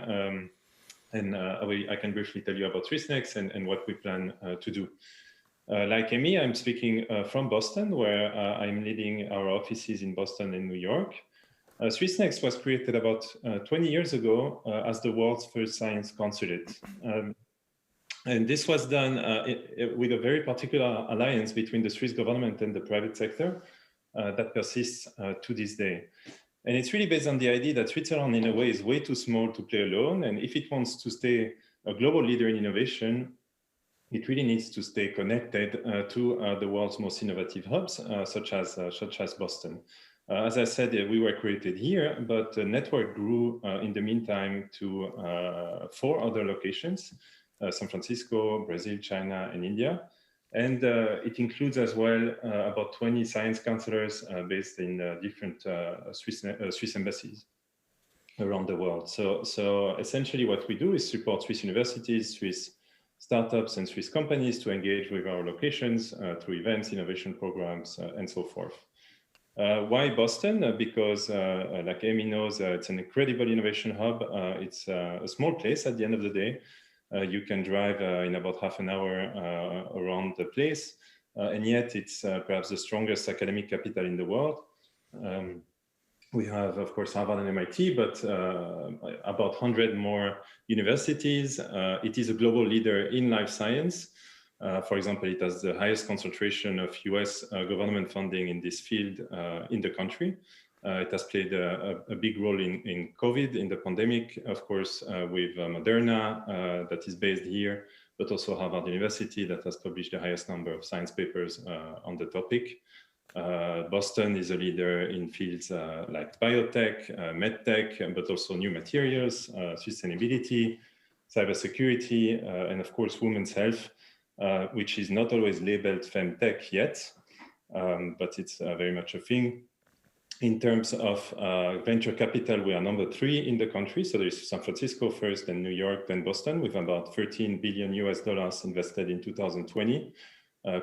And I can briefly tell you about SwissNext and what we plan to do. Like Emmy, I'm speaking from Boston, where I'm leading our offices in Boston and New York. SwissNext was created about 20 years ago as the world's first science consulate. And this was done with a very particular alliance between the Swiss government and the private sector that persists to this day. And it's really based on the idea that Switzerland, in a way, is way too small to play alone. And if it wants to stay a global leader in innovation, it really needs to stay connected to the world's most innovative hubs, such as Boston. As I said, we were created here, but the network grew in the meantime to 4 other locations, San Francisco, Brazil, China, and India. And it includes as well about 20 science counselors based in different Swiss embassies around the world. So essentially what we do is support Swiss universities, Swiss startups, and Swiss companies to engage with our locations through events, innovation programs, and so forth. Why Boston? Because like Amy knows, it's an incredible innovation hub. It's a small place at the end of the day. You can drive in about half an hour around the place. and yet it's perhaps the strongest academic capital in the world. We have, of course, Harvard and MIT, but about 100 more universities. It is a global leader in life science. For example, it has the highest concentration of US government funding in this field in the country. It has played a big role in COVID, in the pandemic, of course, with Moderna that is based here, but also Harvard University that has published the highest number of science papers on the topic. Boston is a leader in fields like biotech, medtech, but also new materials, sustainability, cybersecurity, and of course, women's health, which is not always labeled femtech yet, but it's very much a thing. In terms of venture capital, we are number 3 in the country. So there's San Francisco first, then New York, then Boston, with about $13 billion invested in 2020,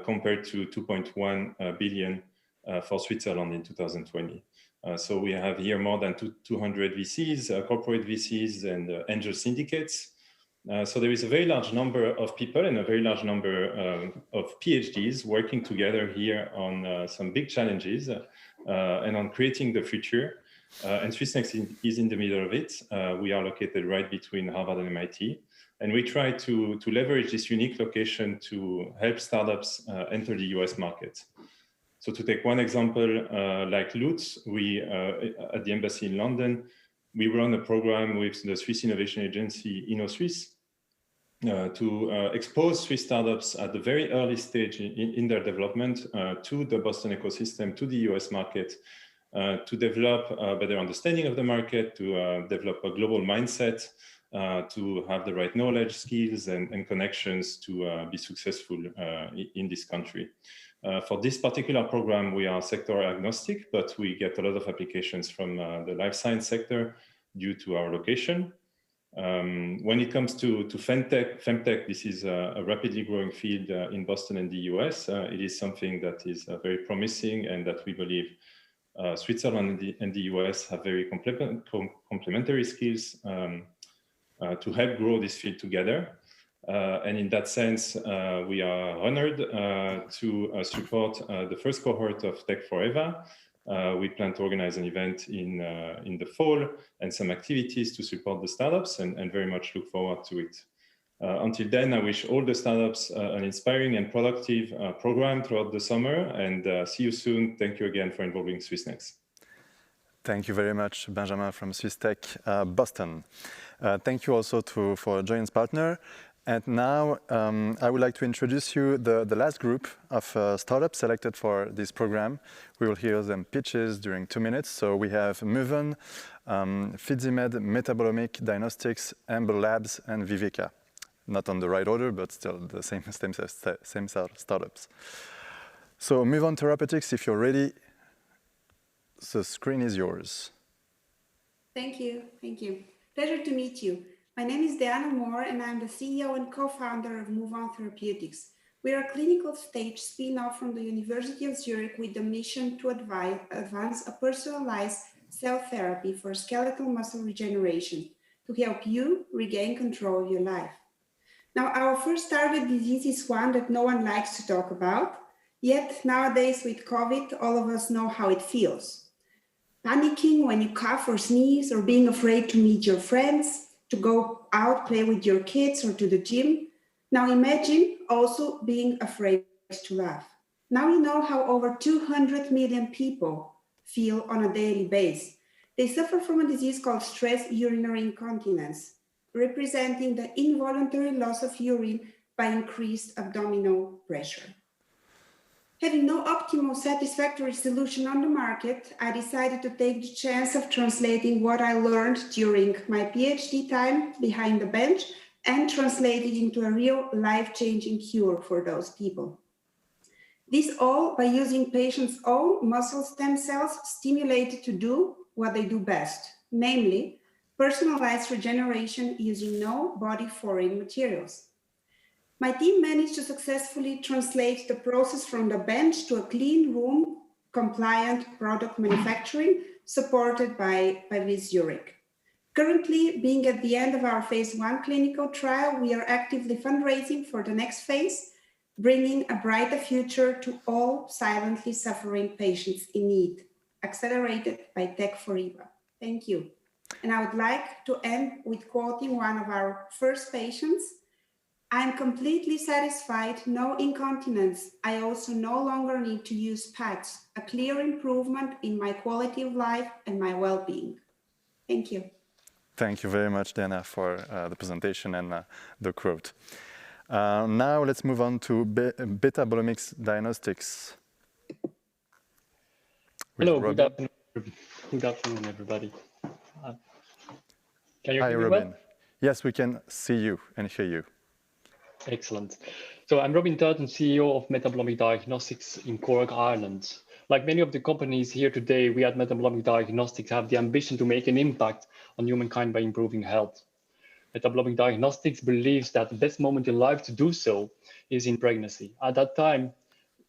compared to 2.1 billion for Switzerland in 2020. So we have here more than 200 VCs, corporate VCs, and angel syndicates. So there is a very large number of people and a very large number of PhDs working together here on some big challenges and on creating the future. And SwissNext is in the middle of it. We are located right between Harvard and MIT. And we try to leverage this unique location to help startups enter the US market. So to take one example, like Lutz, we at the embassy in London, we run a program with the Swiss Innovation Agency, InnoSwiss, to expose Swiss startups at the very early stage in their development to the Boston ecosystem, to the US market, to develop a better understanding of the market, to develop a global mindset, to have the right knowledge, skills, and connections to be successful in this country. For this particular program, we are sector agnostic, but we get a lot of applications from the life science sector due to our location. When it comes to femtech, this is a rapidly growing field in Boston and the US. It is something that is very promising and that we believe Switzerland and the US have very complementary skills to help grow this field together. And in that sense, we are honored to support the first cohort of TECH4EVA. We plan to organize an event in the fall and some activities to support the startups and very much look forward to it. Until then, I wish all the startups an inspiring and productive program throughout the summer, and see you soon. Thank you again for involving SwissNext. Thank you very much, Benjamin from SwissTech Boston. Thank you also for Joyance Partner. And now I would like to introduce you the last group of startups selected for this program. We will hear them pitches during 2 minutes. So we have Movon, Fidzimed, Metabolomic Diagnostics, Amber Labs, and Viveka. Not on the right order, but still the same startups. So Movon Therapeutics, if you're ready, the screen is yours. Thank you. Thank you. Pleasure to meet you. My name is Diana Moore, and I'm the CEO and co-founder of Movon Therapeutics. We are a clinical stage spin-off from the University of Zurich with the mission to advance a personalized cell therapy for skeletal muscle regeneration to help you regain control of your life. Now, our first target disease is one that no one likes to talk about, yet nowadays with COVID, all of us know how it feels. Panicking when you cough or sneeze, or being afraid to meet your friends, to go out, play with your kids, or to the gym. Now imagine also being afraid to laugh. Now we know how over 200 million people feel on a daily basis. They suffer from a disease called stress urinary incontinence, representing the involuntary loss of urine by increased abdominal pressure. Having no optimal satisfactory solution on the market, I decided to take the chance of translating what I learned during my PhD time behind the bench and translate it into a real life-changing cure for those people. This all by using patients' own muscle stem cells stimulated to do what they do best, namely personalized regeneration using no body foreign materials. My team managed to successfully translate the process from the bench to a clean room compliant product manufacturing supported by Vis Zurich. Currently, being at the end of our phase 1 clinical trial, we are actively fundraising for the next phase. bringing a brighter future to all silently suffering patients in need, accelerated by TECH4EVA. Thank you. And I would like to end with quoting one of our first patients. I'm completely satisfied, no incontinence. I also no longer need to use pads, a clear improvement in my quality of life and my well-being. Thank you. Thank you very much, Dana, for the presentation and the quote. Now let's move on to beta-bolomics diagnostics. Hello, good afternoon, everybody. Can you hear me Robin. well? Yes, we can see you and hear you. Excellent. So I'm Robin Turton, CEO of Metabolomic Diagnostics in Cork, Ireland. Like many of the companies here today, we at Metabolomic Diagnostics have the ambition to make an impact on humankind by improving health. Metabolomic Diagnostics believes that the best moment in life to do so is in pregnancy. At that time,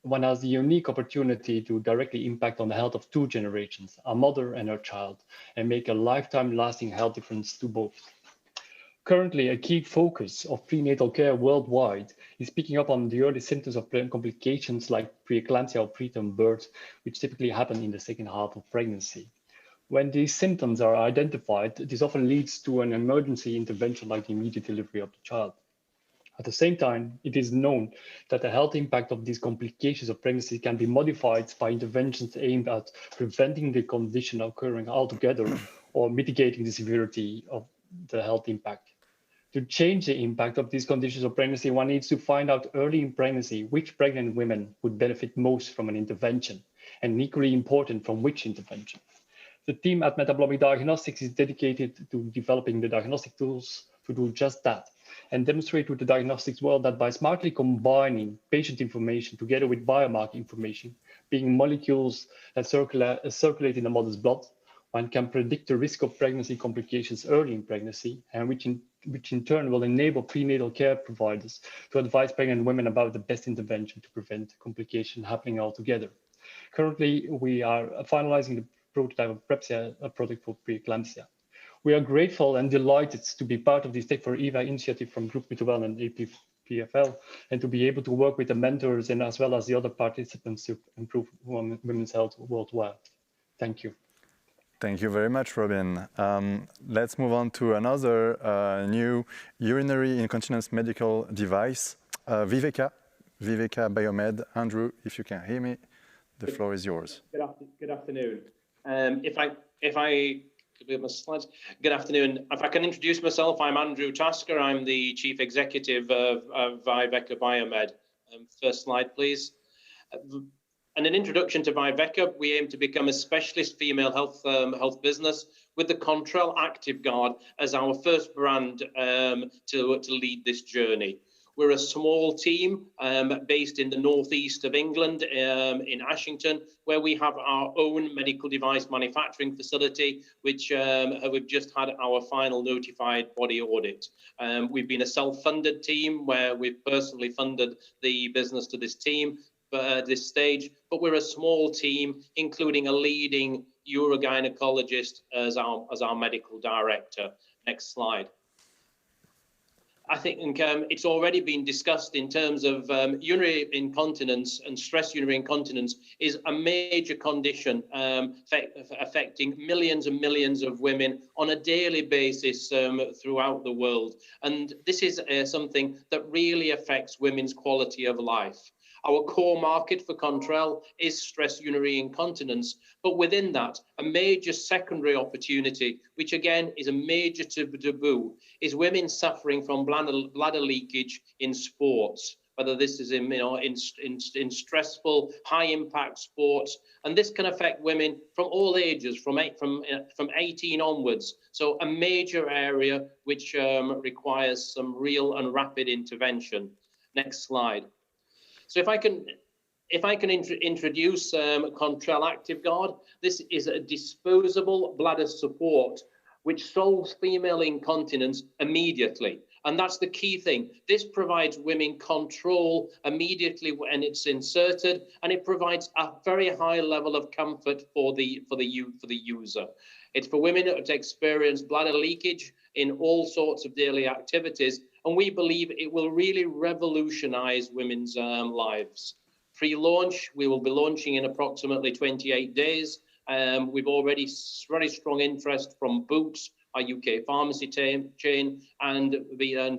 one has the unique opportunity to directly impact on the health of two generations, a mother and her child, and make a lifetime lasting health difference to both. Currently, a key focus of prenatal care worldwide is picking up on the early symptoms of complications like preeclampsia or preterm birth, which typically happen in the second half of pregnancy. When these symptoms are identified, this often leads to an emergency intervention like the immediate delivery of the child. At the same time, it is known that the health impact of these complications of pregnancy can be modified by interventions aimed at preventing the condition occurring altogether or mitigating the severity of the health impact. To change the impact of these conditions of pregnancy, one needs to find out early in pregnancy which pregnant women would benefit most from an intervention, and equally important, from which intervention. The team at Metabolomic Diagnostics is dedicated to developing the diagnostic tools to do just that, and demonstrate to the diagnostics world that by smartly combining patient information together with biomarker information, being molecules that circulate in the mother's blood, one can predict the risk of pregnancy complications early in pregnancy, and which in turn will enable prenatal care providers to advise pregnant women about the best intervention to prevent complication happening altogether. Currently, we are finalizing the prototype of Prepsia, a product for preeclampsia. We are grateful and delighted to be part of this TECH4EVA initiative from Group Mutual and APPFL, and to be able to work with the mentors and as well as the other participants to improve women's health worldwide. Thank you. Thank you very much, Robin. Let's move on to another new urinary incontinence medical device, Viveka Biomed. Andrew, if you can hear me, the floor is yours. Good afternoon. If I could be on my slides. Good afternoon. If I can introduce myself, I'm Andrew Tasker. I'm the Chief Executive of Viveka Biomed. First slide, please. And an introduction to Viveka, we aim to become a specialist female health business with the Control Active Guard as our first brand to lead this journey. We're a small team based in the northeast of England, in Ashington, where we have our own medical device manufacturing facility, which we've just had our final notified body audit. We've been a self-funded team where we've personally funded the business to this team at this stage, but we're a small team, including a leading urogynecologist as our medical director. Next slide. I think it's already been discussed in terms of urinary incontinence, and stress urinary incontinence is a major condition affecting millions and millions of women on a daily basis throughout the world. And this is something that really affects women's quality of life. Our core market for Control is stress urinary incontinence, but within that, a major secondary opportunity, which again is a major taboo, is women suffering from bladder leakage in sports, whether this is in stressful, high-impact sports, and this can affect women from all ages, from 18 onwards. So a major area which requires some real and rapid intervention. Next slide. So if I can introduce Control Active Guard, this is a disposable bladder support which solves female incontinence immediately. And that's the key thing. This provides women control immediately when it's inserted, and it provides a very high level of comfort for the user. It's for women to experience bladder leakage in all sorts of daily activities. and we believe it will really revolutionize women's lives. Pre-launch, we will be launching in approximately 28 days. We've already very strong interest from Boots, our UK pharmacy chain, and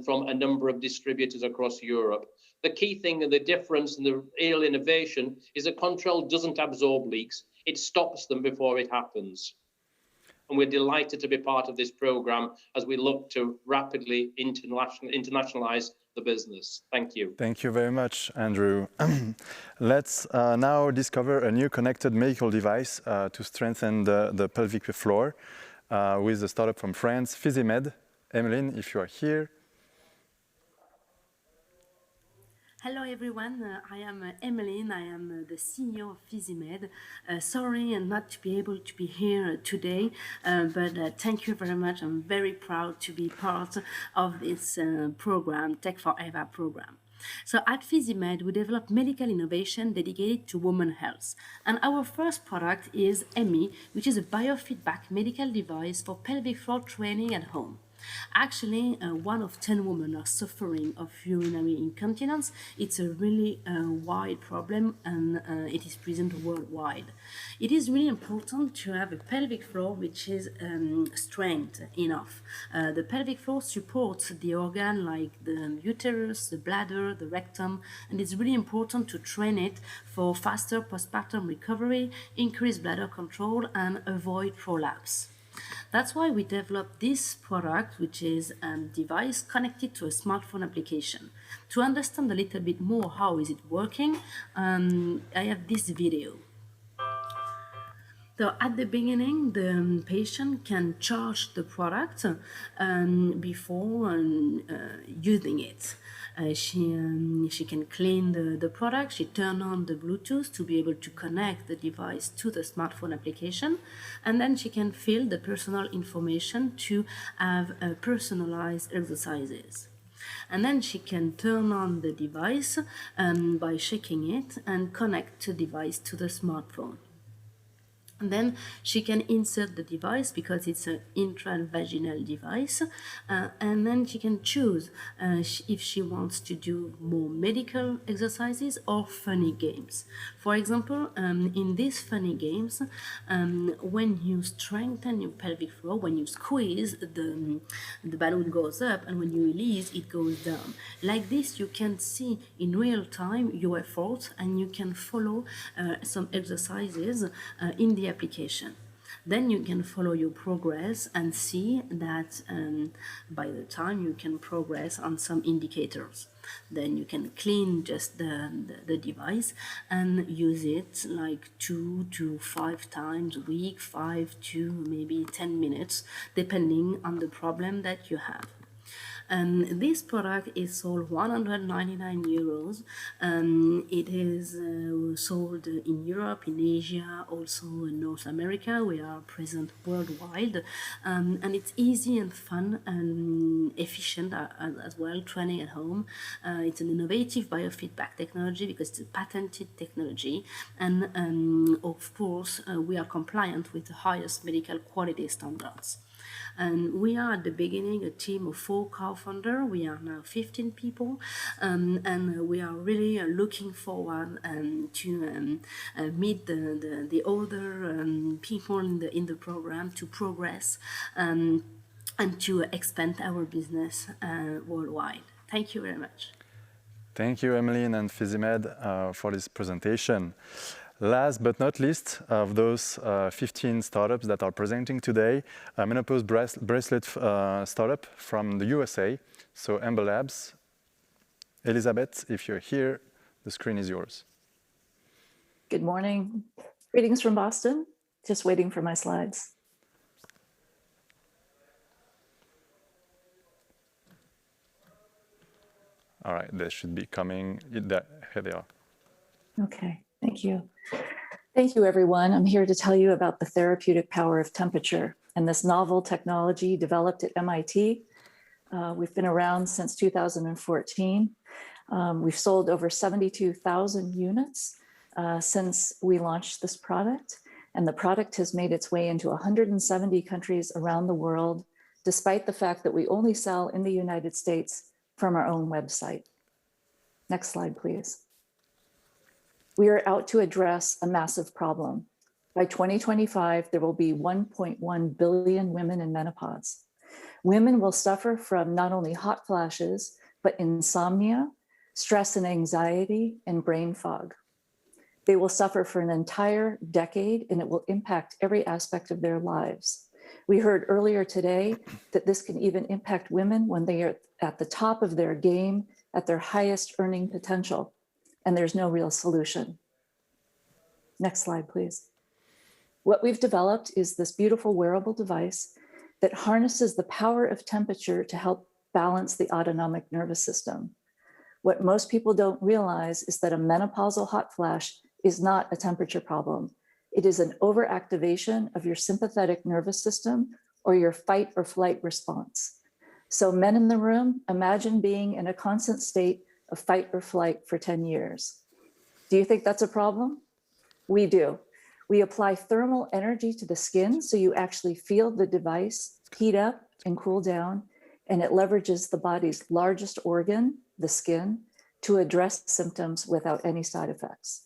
from a number of distributors across Europe. The key thing and the difference and the real innovation is that Control doesn't absorb leaks. It stops them before it happens. And we're delighted to be part of this program as we look to rapidly internationalize the business. Thank you. Thank you very much, Andrew. Let's now discover a new connected medical device to strengthen the pelvic floor with a startup from France, PhysiMed. Emeline, if you are here. Hello everyone, I am Emeline, I am the CEO of PhysiMed. Sorry not to be able to be here today, but thank you very much. I'm very proud to be part of this program, TECH4EVA program. So at PhysiMed, we develop medical innovation dedicated to women's health. And our first product is EMI, which is a biofeedback medical device for pelvic floor training at home. Actually, 1 of 10 women are suffering of urinary incontinence. It's a really wide problem, and it is present worldwide. It is really important to have a pelvic floor which is strength enough. The pelvic floor supports the organ like the uterus, the bladder, the rectum, and it's really important to train it for faster postpartum recovery, increase bladder control, and avoid prolapse. That's why we developed this product, which is a device connected to a smartphone application. To understand a little bit more how is it working, I have this video. So at the beginning, the patient can charge the product before using it. She can clean the product, she turns on the Bluetooth to be able to connect the device to the smartphone application, and then she can fill the personal information to have personalized exercises. And then she can turn on the device by shaking it and connect the device to the smartphone. And then she can insert the device because it's an intravaginal device, and then she can choose if she wants to do more medical exercises or funny games. For example, in these funny games, when you strengthen your pelvic floor, when you squeeze, the balloon goes up, and when you release, it goes down. Like this, you can see in real time your efforts, and you can follow some exercises in the application. Then you can follow your progress and see that by the time you can progress on some indicators. Then you can clean just the device and use it like 2 to 5 times a week, 5 to maybe 10 minutes, depending on the problem that you have. And this product is sold 199 euros. It is sold in Europe, in Asia, also in North America. We are present worldwide, and it's easy and fun and efficient as well, training at home. It's an innovative biofeedback technology because it's a patented technology, and of course we are compliant with the highest medical quality standards. And we are at the beginning a team of 4 co-founders. We are now 15 people, and we are really looking forward to meet the other people in the program to progress and to expand our business worldwide. Thank you very much. Thank you, Emeline and PhysiMed, for this presentation. Last but not least, of those 15 startups that are presenting today, a menopause bracelet startup from the USA, so Ember Labs. Elizabeth, if you're here, the screen is yours. Good morning. Greetings from Boston. Just waiting for my slides. All right, they should be coming. Here they are. Okay, thank you. Thank you, everyone. I'm here to tell you about the therapeutic power of temperature and this novel technology developed at MIT. We've been around since 2014. We've sold over 72,000 units since we launched this product, and the product has made its way into 170 countries around the world, despite the fact that we only sell in the United States from our own website. Next slide, please. We are out to address a massive problem. By 2025, there will be 1.1 billion women in menopause. Women will suffer from not only hot flashes, but insomnia, stress and anxiety, and brain fog. They will suffer for an entire decade, and it will impact every aspect of their lives. We heard earlier today that this can even impact women when they are at the top of their game, at their highest earning potential, and there's no real solution. Next slide, please. What we've developed is this beautiful wearable device that harnesses the power of temperature to help balance the autonomic nervous system. What most people don't realize is that a menopausal hot flash is not a temperature problem. It is an overactivation of your sympathetic nervous system or your fight or flight response. So men in the room, imagine being in a constant state of fight or flight for 10 years. Do you think that's a problem? We do. We apply thermal energy to the skin so you actually feel the device heat up and cool down, and it leverages the body's largest organ, the skin, to address symptoms without any side effects.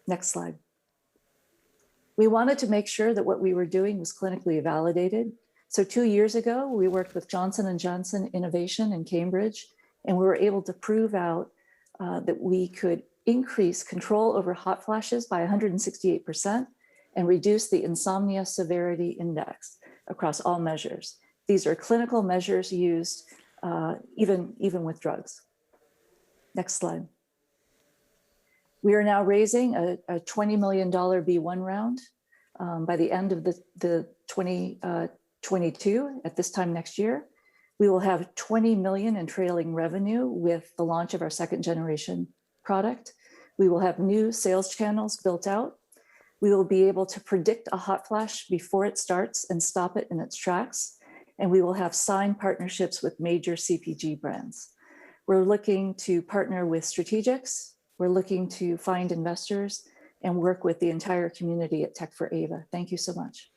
Next slide. We wanted to make sure that what we were doing was clinically validated. So 2 years ago, we worked with Johnson & Johnson Innovation in Cambridge, and we were able to prove out that we could increase control over hot flashes by 168% and reduce the insomnia severity index across all measures. These are clinical measures used even with drugs. Next slide. We are now raising a $20 million B1 round by the end of the 2022 at this time next year. We will have 20 million in trailing revenue with the launch of our second generation product. We will have new sales channels built out. We will be able to predict a hot flash before it starts and stop it in its tracks. And we will have signed partnerships with major CPG brands. We're looking to partner with strategics. We're looking to find investors and work with the entire community at TECH4EVA. Thank you so much.